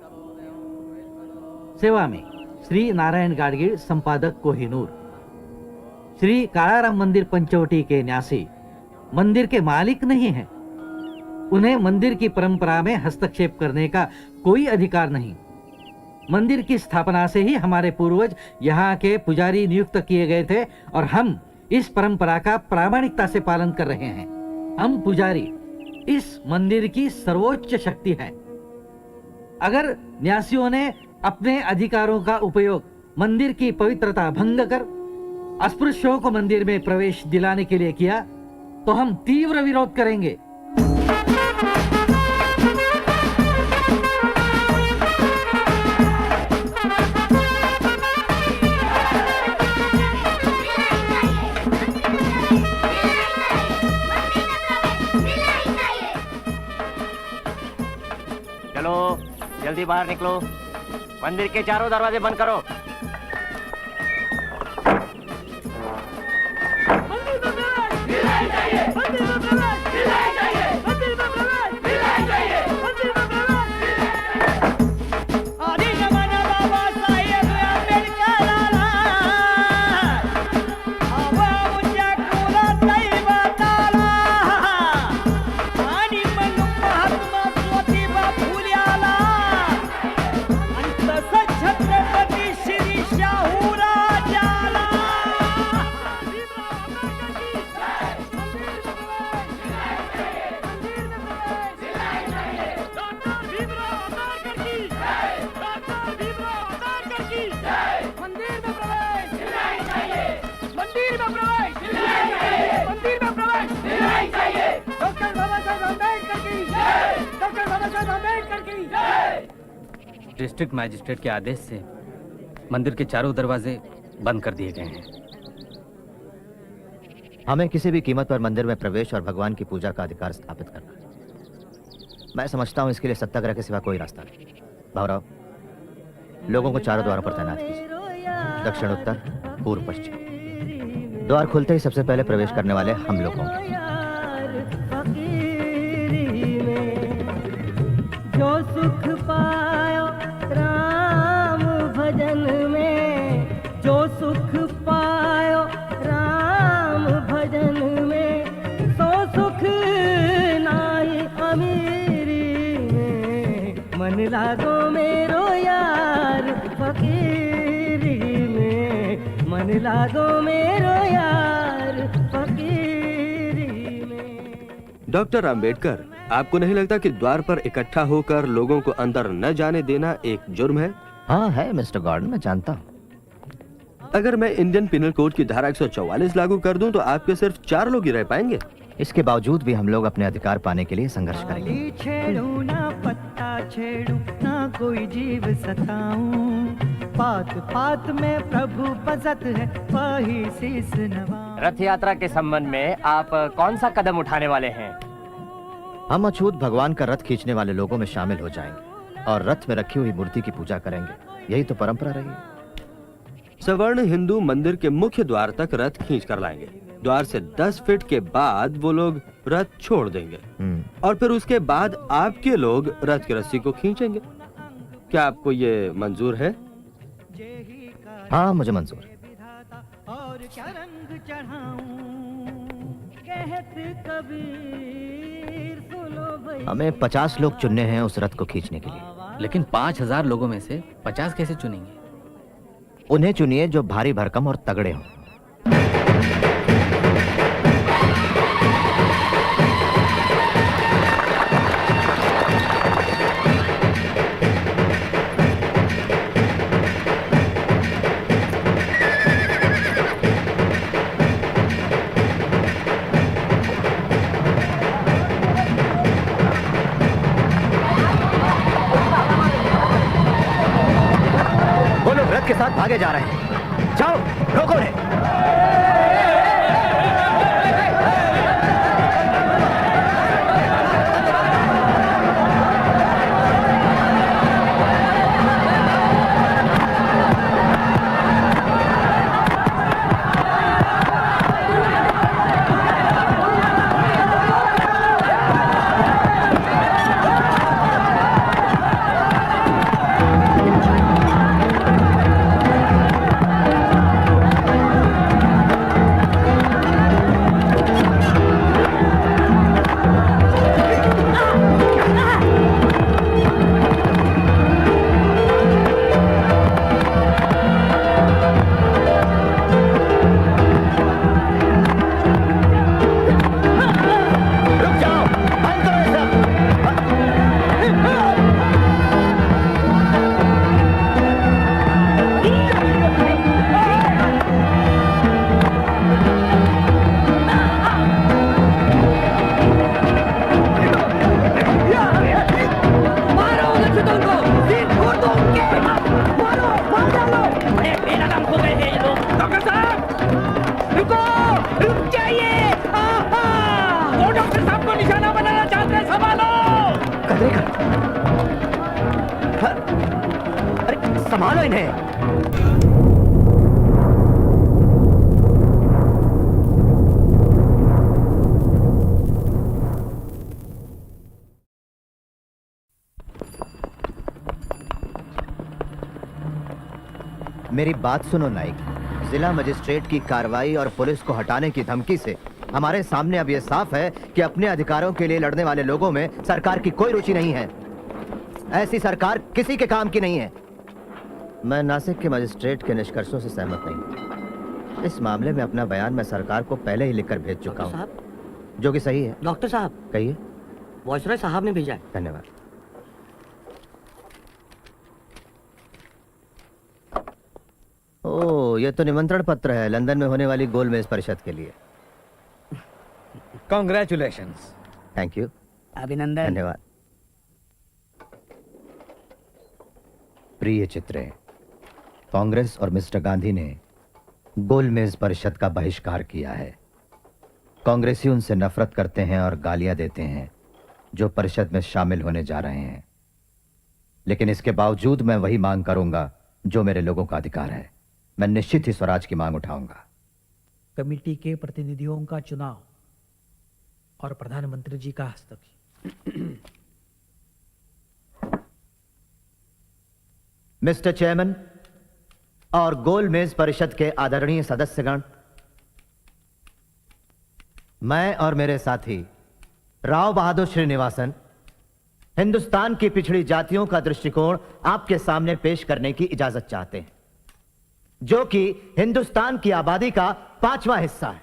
सेवा में श्री नारायण गाडगीळ, संपादक कोहिनूर। श्री कालाराम मंदिर पंचवटी के न्यासी मंदिर के मालिक नहीं हैं। उन्हें मंदिर की परंपरा में हस्तक्षेप करने का कोई अधिकार नहीं। मंदिर की स्थापना से ही हमारे पूर्वज यहाँ के पुजारी नियुक्त किए गए थे और हम इस परंपरा का प्रामाणिकता से पालन कर रहे हैं। हम पुजारी इस मंदिर की सर्वोच्च शक्ति हैं। अगर न्यासियों ने अपने अधिकारों का उपयोग मंदिर की पवित्रता भंग कर अस्पृश्यों को मंदिर में प्रवेश दिलाने के लिए किया तो हम तीव्र विरोध करेंगे। चलो जल्दी बाहर निकलो, मंदिर के चारों दरवाजे बंद करो। डिस्ट्रिक्ट मैजिस्ट्रेट के आदेश से मंदिर के चारों दरवाजे बंद कर दिए गए हैं। हमें किसी भी कीमत पर मंदिर में प्रवेश और भगवान की पूजा का अधिकार स्थापित करना है। मैं समझता हूं इसके लिए सत्याग्रह के सिवा कोई रास्ता नहीं। भावराव, लोगों को चारों द्वारों पर तैनात कीजिए, दक्षिण, उत्तर, पूर्व, पश्चिम। द्वार खुलते ही सबसे पहले प्रवेश करने वाले हम लोग होंगे। जो सुख पायो राम भजन में, जो सुख पायो राम भजन में, सो सुख नाई अमीरी में। मन लागो मेरो यार फकीरी में, मन लागो मेरो यार फकीरी में। डॉक्टर अंबेडकर, आपको नहीं लगता कि द्वार पर इकट्ठा होकर लोगों को अंदर न जाने देना एक जुर्म है? हाँ है मिस्टर गॉर्डन, मैं जानता हूँ। अगर मैं इंडियन पिनल कोड की धारा 144 लागू कर दूं तो आपके सिर्फ 4 लोग ही रह पाएंगे। इसके बावजूद भी हम लोग अपने अधिकार पाने के लिए संघर्ष करेंगे। छेड़ू ना पत्ता छेड़ू ना कोई जीव सताऊं, पात पात में प्रभु बसत है वही शीस नवाऊं। रथ यात्रा के संबंध में आप कौन सा कदम उठाने वाले हैं? हम अछूत भगवान का रथ खींचने वाले लोगों में शामिल हो जाएंगे और रथ में रखी हुई मूर्ति की पूजा करेंगे। यही तो परंपरा रही है। सवर्ण हिंदू मंदिर के मुख्य द्वार तक रथ खींच कर लाएंगे। द्वार से 10 फीट के बाद वो लोग रथ छोड़ देंगे और फिर उसके बाद आपके लोग रथ की रस्सी को खींचेंगे। क्या आपको ये मंजूर है? हाँ, मुझे मंजूर है। और क्या रंग चढ़ाऊं, कहत कबीर सुनो भई। हमें 50 लोग चुनने हैं उस रथ को खींचने के लिए। लेकिन 5000 लोगों में से 50 कैसे चुनेंगे? उन्हें चुनिए जो भारी भरकम और तगड़े हों। साथ भागे जा रहे हैं। जाओ, रोको उन्हें। संभालो इन्हें। मेरी बात सुनो नाइक। जिला मजिस्ट्रेट की कार्रवाई और पुलिस को हटाने की धमकी से हमारे सामने अब यह साफ है कि अपने अधिकारों के लिए लड़ने वाले लोगों में सरकार की कोई रुचि नहीं है। ऐसी सरकार किसी के काम की नहीं है। मैं नासिक के मजिस्ट्रेट के निष्कर्षों से सहमत नहीं। इस मामले में अपना बयान मैं सरकार को पहले ही लिखकर भेज चुका हूँ, जो कि सही है। डॉक्टर साहब, कहिए। वायसराय साहब ने भेजा है। धन्यवाद। ओह, ये तो निमंत्रण पत्र है लंदन में होने वाली गोलमेज परिषद के लिए। कॉन्ग्रेचुलेशंस। Thank you. अभिनंदन। धन्यवाद। प्रिय चित्रे, कांग्रेस और मिस्टर गांधी ने गोलमेज परिषद का बहिष्कार किया है। कांग्रेसी उनसे नफरत करते हैं और गालियां देते हैं जो परिषद में शामिल होने जा रहे हैं, लेकिन इसके बावजूद मैं वही मांग करूंगा जो मेरे लोगों का अधिकार है। मैं निश्चित ही स्वराज की मांग उठाऊंगा। कमेटी के प्रतिनिधियों का चुनाव और प्रधानमंत्री जी का हस्तक्षेप। मिस्टर चेयरमैन और गोलमेज परिषद के आदरणीय सदस्यगण, मैं और मेरे साथी राव बहादुर श्रीनिवासन हिंदुस्तान की पिछड़ी जातियों का दृष्टिकोण आपके सामने पेश करने की इजाजत चाहते हैं, जो कि हिंदुस्तान की आबादी का 5वां हिस्सा है।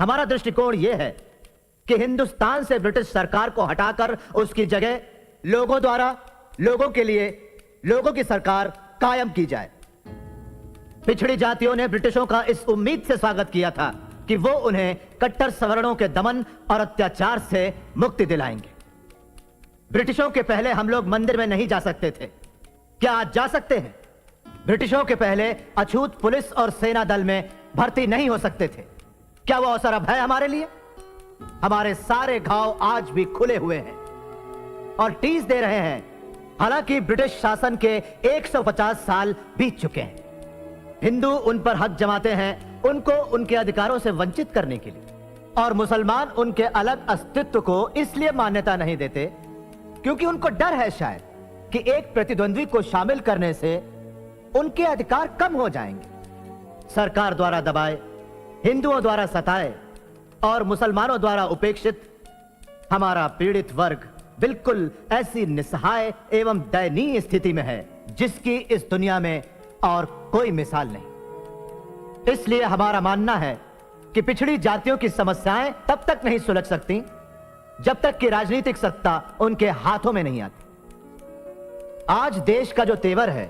हमारा दृष्टिकोण यह है कि हिंदुस्तान से ब्रिटिश सरकार को हटाकर उसकी जगह लोगों द्वारा लोगों के लिए लोगों की सरकार कायम की जाए। पिछड़ी जातियों ने ब्रिटिशों का इस उम्मीद से स्वागत किया था कि वो उन्हें कट्टर सवर्णों के दमन और अत्याचार से मुक्ति दिलाएंगे। ब्रिटिशों के पहले हम लोग मंदिर में नहीं जा सकते थे, क्या आज जा सकते हैं? ब्रिटिशों के पहले अछूत पुलिस और सेना दल में भर्ती नहीं हो सकते थे, क्या वो अवसर अब है हमारे लिए? हमारे सारे घाव आज भी खुले हुए हैं और टीस दे रहे हैं। हालांकि ब्रिटिश शासन के 150 साल बीत चुके हैं। हिंदू उन पर हक जमाते हैं उनको उनके अधिकारों से वंचित करने के लिए, और मुसलमान उनके अलग अस्तित्व को इसलिए मान्यता नहीं देते क्योंकि उनको डर है शायद कि एक प्रतिद्वंद्वी को शामिल करने से उनके अधिकार कम हो जाएंगे। सरकार द्वारा दबाए, हिंदुओं द्वारा सताए और मुसलमानों द्वारा उपेक्षित हमारा पीड़ित वर्ग बिल्कुल ऐसी निस्सहाय एवं दयनीय स्थिति में है जिसकी इस दुनिया में और कोई मिसाल नहीं। इसलिए हमारा मानना है कि पिछड़ी जातियों की समस्याएं तब तक नहीं सुलझ सकती जब तक कि राजनीतिक सत्ता उनके हाथों में नहीं आती। आज देश का जो तेवर है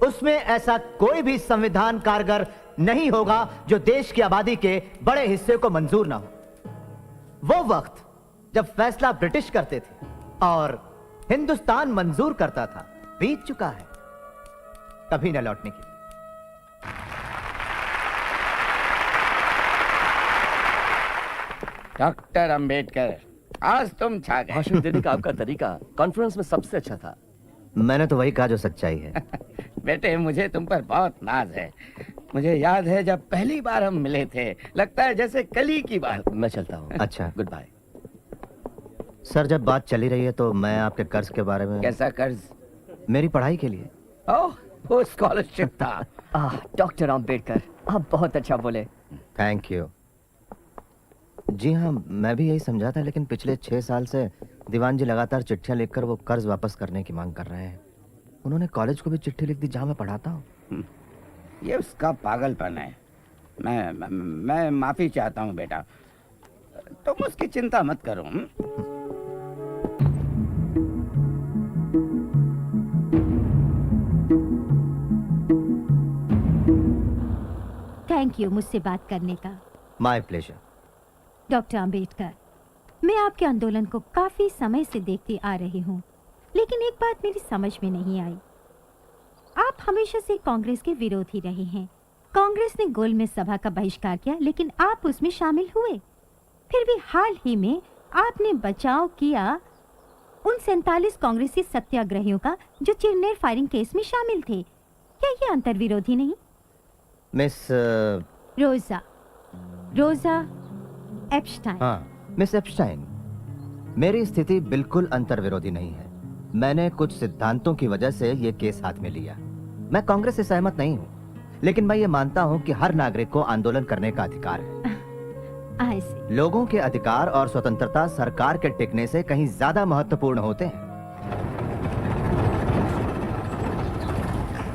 उसमें ऐसा कोई भी संविधान कारगर नहीं होगा जो देश की आबादी के बड़े हिस्से को मंजूर ना हो। वो वक्त जब फैसला ब्रिटिश करते थे और हिंदुस्तान मंजूर करता था बीत चुका है, कभी न लौटने की। डॉक्टर अंबेडकर, आज तुम छा गए। भाषण देने का आपका तरीका कॉन्फ्रेंस में सबसे अच्छा था। मैंने तो वही कहा जो सच्चाई है। बेटे, मुझे तुम पर बहुत नाज है। मुझे याद है जब पहली बार हम मिले थे, लगता है जैसे कल ही की बात। मैं चलता हूँ। अच्छा, गुड बाय। सर, जब बात चली रही है तो मैं आपके कर्ज के बारे में। कैसा कर्ज? मेरी पढ़ाई के लिए। ओह, वो स्कॉलरशिप था। डॉक्टर अंबेडकर, आप बहुत अच्छा बोले। Thank you. जी हाँ, मैं भी यही समझा था, लेकिन पिछले 6 साल से दीवान जी लगातार चिट्ठियां लिखकर वो कर्ज वापस करने की मांग कर रहे हैं। उन्होंने कॉलेज को भी चिट्ठी लिख दी जहां मैं पढ़ाता हूँ। ये उसका पागलपन है। मैं माफी चाहता हूँ बेटा, तुम उसकी चिंता मत करो। थैंक यू मुझसे बात करने का। My pleasure. डॉक्टर अंबेडकर, मैं आपके आंदोलन को काफी समय से देखती आ रही हूँ, लेकिन एक बात मेरी समझ में नहीं आई। आप हमेशा से कांग्रेस के विरोधी रहे हैं। कांग्रेस ने गोल में सभा का बहिष्कार किया, लेकिन आप उसमें शामिल हुए। फिर भी हाल ही में आपने बचाव किया उन 47 कांग्रेसी सत्याग्रहियों का जो चिरनेर फायरिंग केस में शामिल थे। क्या ये अंतर्विरोधी नहीं? मिस रोजा एप्स्टाइन। हाँ, मिस एप्स्टाइन, मेरी स्थिति बिल्कुल अंतर्विरोधी नहीं है। मैंने कुछ सिद्धांतों की वजह से ये केस हाथ में लिया। मैं कांग्रेस से सहमत नहीं हूँ, लेकिन मैं ये मानता हूँ कि हर नागरिक को आंदोलन करने का अधिकार है। लोगों के अधिकार और स्वतंत्रता सरकार के टिकने से कहीं ज्यादा महत्वपूर्ण होते हैं।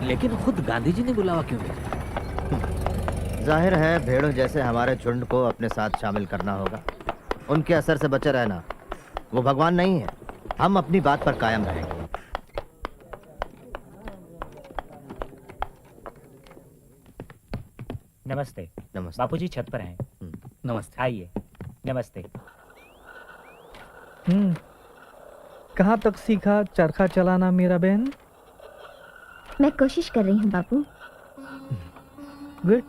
लेकिन खुद गांधी जी ने बुलावा क्यों भेजा? जाहिर है भेड़ों जैसे हमारे झुंड को अपने साथ शामिल करना होगा। उनके असर से बचे रहना। वो भगवान नहीं है। हम अपनी बात पर कायम रहेंगे। नमस्ते। नमस्ते। बापूजी छत पर हैं। नमस्ते। आइए। नमस्ते। कहाँ तक सीखा चरखा चलाना मेरा बहन? मैं कोशिश कर रही हूँ बापू। गुड।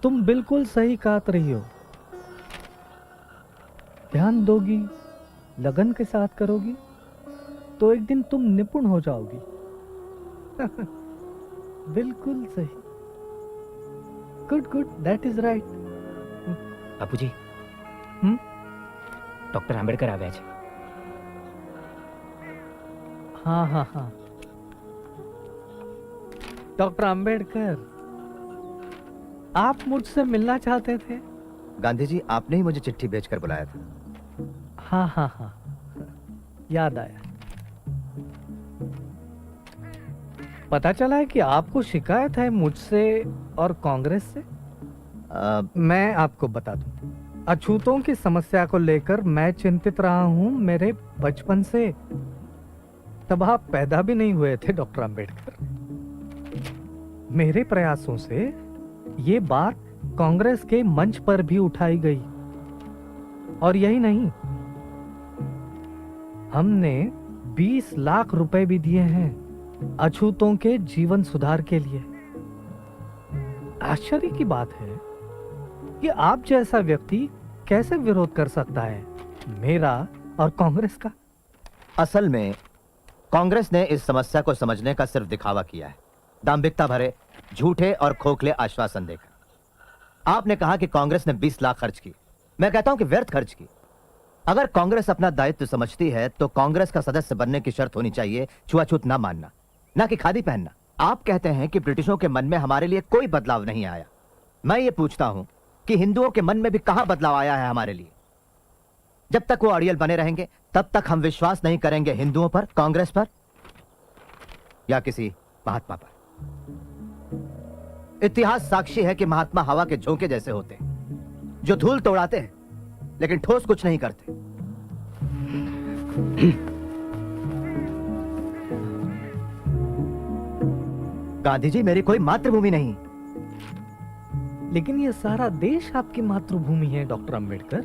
तुम बिल्कुल सही काट रही हो। ध्यान दोगी, लगन के साथ करोगी, तो एक दिन तुम निपुण हो जाओगी। बिल्कुल सही। Good good, that is right. Bapuji, doctor Ambedkar આવ્યા છે। हाँ हाँ हाँ, डॉक्टर आंबेडकर, आप मुझसे मिलना चाहते थे? गांधी जी, आपने ही मुझे चिट्ठी भेजकर बुलाया था। हाँ हाँ हाँ, याद आया। पता चला है कि आपको शिकायत है मुझसे और कांग्रेस से। मैं आपको बता दूं, अछूतों की समस्या को लेकर मैं चिंतित रहा हूं मेरे बचपन से। तब आप पैदा भी नहीं हुए थे डॉक्टर अंबेडकर। मेरे प्रयासों से ये बात कांग्रेस के मंच पर भी उठाई गई। और यही नहीं, हमने 20 लाख रुपए भी दिए हैं अछूतों के जीवन सुधार के लिए। आश्चर्य की बात है कि आप जैसा व्यक्ति कैसे विरोध कर सकता है मेरा और कांग्रेस का। असल में कांग्रेस ने इस समस्या को समझने का सिर्फ दिखावा किया है, दांभिकता भरे झूठे और खोखले आश्वासन देकर। आपने कहा कि कांग्रेस ने 20 लाख खर्च की। मैं कहता हूं कि व्यर्थ खर्च की। अगर कांग्रेस अपना दायित्व समझती है तो कांग्रेस का सदस्य बनने की शर्त होनी चाहिए छुआछूत ना मानना, ना कि खादी पहनना। आप कहते हैं कि ब्रिटिशों के मन में हमारे लिए कोई बदलाव नहीं आया। मैं ये पूछता हूं कि हिंदुओं के मन में भी कहां बदलाव आया है हमारे लिए? जब तक वो अड़ियल बने रहेंगे तब तक हम विश्वास नहीं करेंगे हिंदुओं पर, कांग्रेस पर या किसी महात्मा पर। इतिहास साक्षी है कि महात्मा हवा के झोंके जैसे होते हैं, जो धूल तोड़ाते हैं लेकिन ठोस कुछ नहीं करते। गांधी जी, मेरी कोई मातृभूमि नहीं। लेकिन ये सारा देश आपकी मातृभूमि है डॉक्टर अंबेडकर।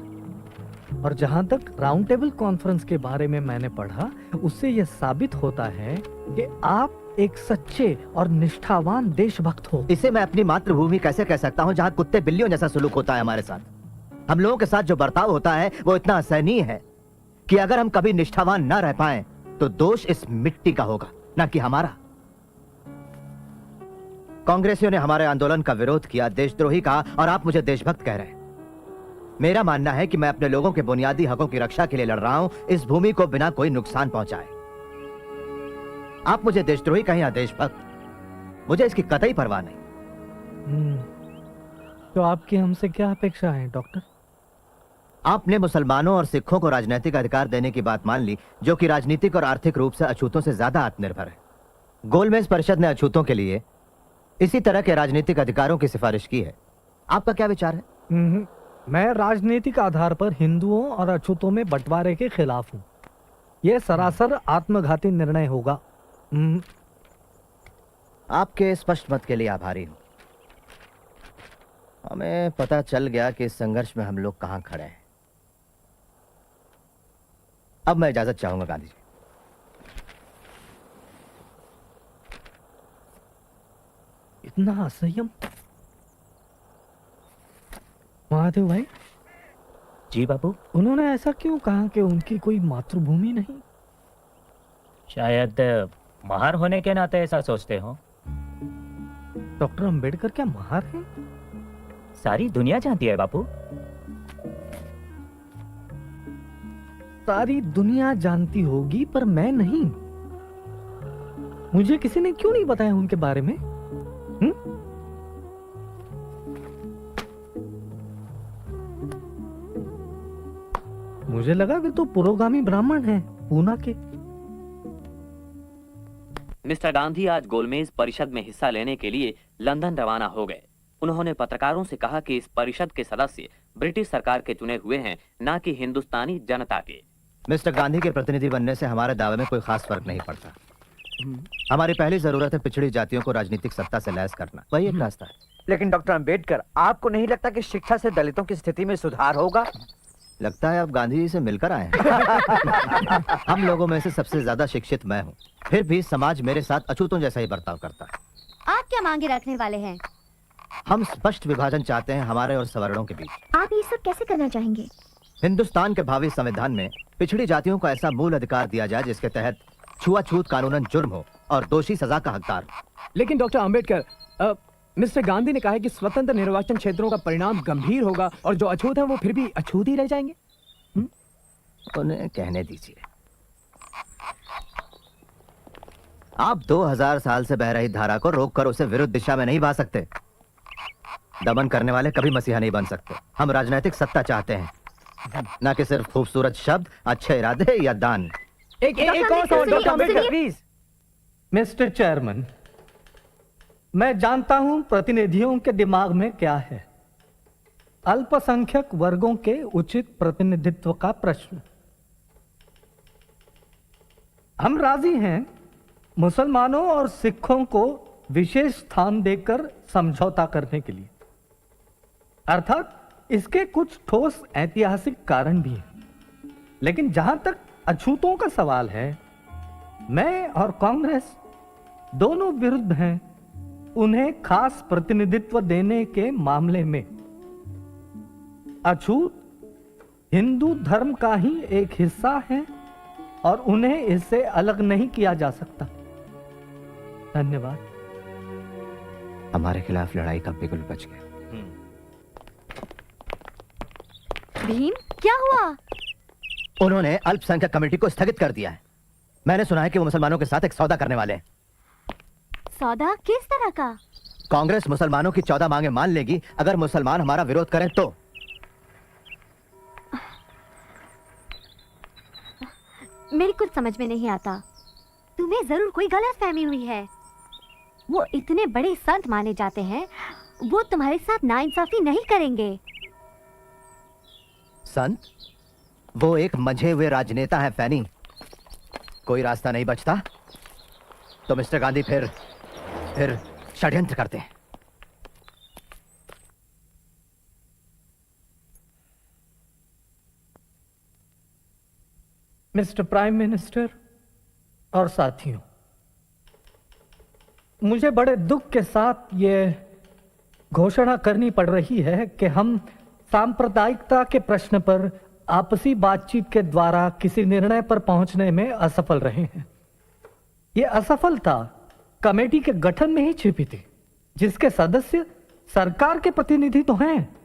और जहां तक राउंड टेबल कॉन्फ्रेंस के बारे में मैंने पढ़ा, उससे यह साबित होता है कि आप एक सच्चे और निष्ठावान देशभक्त हो। इसे मैं अपनी मातृभूमि कैसे कह सकता हूं जहां कुत्ते बिल्लियों जैसा सुलूक होता है हमारे साथ? हम लोगों के साथ जो बर्ताव होता है वो इतना असहनीय है कि अगर हम कभी निष्ठावान ना रह पाए तो दोष इस मिट्टी का होगा, ना कि हमारा। कांग्रेसियों ने हमारे आंदोलन का विरोध किया, देशद्रोही कहा, और आप मुझे देशभक्त कह रहे हैं। मेरा मानना है कि मैं अपने लोगों के बुनियादी हकों की रक्षा के लिए लड़ रहा हूं, इस भूमि को बिना कोई नुकसान पहुंचाए। आप मुझे देशद्रोही कहें या देशभक्त, मुझे इसकी कतई परवाह नहीं। तो आपकी हमसे क्या अपेक्षा है डॉक्टर? आपने मुसलमानों और सिखों को राजनीतिक अधिकार देने की बात मान ली, जो कि राजनीतिक और आर्थिक रूप से अछूतों से ज्यादा आत्मनिर्भर है। गोलमेज परिषद ने अछूतों के लिए इसी तरह के राजनीतिक अधिकारों की सिफारिश की है। आपका क्या विचार है? मैं राजनीतिक आधार पर हिंदुओं और अछूतों में बंटवारे के खिलाफ हूं। यह सरासर आत्मघाती निर्णय होगा। आपके स्पष्ट मत के लिए आभारी हूं। हमें पता चल गया कि इस संघर्ष में हम लोग कहां खड़े हैं। अब मैं इजाजत चाहूंगा गांधी जी। इतना असंयम? महादेव भाई। जी बाबू। उन्होंने ऐसा क्यों कहा कि उनकी कोई मातृभूमि नहीं? शायद महार होने के नाते ऐसा सोचते हो। डॉक्टर अंबेडकर क्या महार हैं? सारी दुनिया जानती है बापू। सारी दुनिया जानती होगी पर मैं नहीं। मुझे किसी ने क्यों नहीं बताया उनके बारे में? मुझे लगा कि तो पुरोगामी ब्राह्मण हैं, पूना के। मिस्टर गांधी आज गोलमेज परिषद में हिस्सा लेने के लिए लंदन रवाना हो गए। उन्होंने पत्रकारों से कहा कि इस परिषद के सदस्य ब्रिटिश सरकार के चुने हुए हैं, ना कि हिंदुस्तानी जनता के। मिस्टर गांधी के प्रतिनिधि बनने से हमारे दावे में कोई खास फर्क नहीं पड़ता। हमारी पहली जरूरत है पिछड़ी जातियों को राजनीतिक सत्ता से लैस करना, वही एक रास्ता है। लेकिन डॉक्टर अंबेडकर, आपको नहीं लगता कि शिक्षा से दलितों की स्थिति में सुधार होगा? लगता है आप गांधी जी से मिलकर आए हैं। हम लोगों में से सबसे ज्यादा शिक्षित मैं हूँ, फिर भी समाज मेरे साथ अछूतों जैसा ही बर्ताव करता है। आप क्या मांगे रखने वाले हैं? हम स्पष्ट विभाजन चाहते हैं हमारे और सवर्णों के बीच। आप ये सब कैसे करना चाहेंगे? हिंदुस्तान के भावी संविधान में पिछड़ी जातियों को ऐसा मूल अधिकार दिया जाए जिसके तहत छुआछूत कानूनन जुर्म हो और दोषी सजा का हकदार। लेकिन डॉक्टर अंबेडकर, मिस्टर गांधी ने कहा है कि स्वतंत्र निर्वाचन क्षेत्रों का परिणाम गंभीर होगा और जो अछूत हैं वो फिर भी अछूत ही रह जाएंगे। उन्हें कहने दीजिए। आप 2000 साल से बह रही धारा को रोककर उसे विरुद्ध दिशा में नहीं बहा सकते। दमन करने वाले कभी मसीहा नहीं बन सकते। हम राजनीतिक सत्ता चाहते हैं, ना कि सिर्फ खूबसूरत शब्द, अच्छे इरादे या दान। एक और सवाल doctor Ambedkar please. Mister chairman, मैं जानता हूं प्रतिनिधियों के दिमाग में क्या है। अल्पसंख्यक वर्गों के उचित प्रतिनिधित्व का प्रश्न। हम राजी हैं मुसलमानों और सिखों को विशेष स्थान देकर समझौता करने के लिए। अर्थात इसके कुछ ठोस ऐतिहासिक कारण भी हैं। लेकिन जहां तक अछूतों का सवाल है, मैं और कांग्रेस दोनों विरुद्ध हैं उन्हें खास प्रतिनिधित्व देने के मामले में। अछूत हिंदू धर्म का ही एक हिस्सा है और उन्हें इससे अलग नहीं किया जा सकता। धन्यवाद। हमारे खिलाफ लड़ाई का बिगुल बच गया। भीम, क्या हुआ? उन्होंने अल्पसंख्यक कमेटी को स्थगित कर दिया है। मैंने सुना है कि वो मुसलमानों के साथ एक सौदा करने वाले हैं। सौदा किस तरह का? कांग्रेस मुसलमानों की 14 मांगे मान लेगी अगर मुसलमान हमारा विरोध करें तो। मेरी कुछ समझ में नहीं आता। तुम्हें जरूर कोई गलतफहमी हुई है। वो इतने बड़े संत माने जाते हैं, वो तुम्हारे साथ नाइंसाफी नहीं करेंगे। संत? वो एक मंझे हुए राजनेता है फैनी। कोई रास्ता नहीं बचता तो मिस्टर गांधी फिर षड्यंत्र करते हैं। मिस्टर प्राइम मिनिस्टर और साथियों, मुझे बड़े दुख के साथ ये घोषणा करनी पड़ रही है कि हम सांप्रदायिकता के प्रश्न पर आपसी बातचीत के द्वारा किसी निर्णय पर पहुंचने में असफल रहे हैं। ये असफलता कमेटी के गठन में ही छिपी थी, जिसके सदस्य सरकार के प्रतिनिधि तो हैं,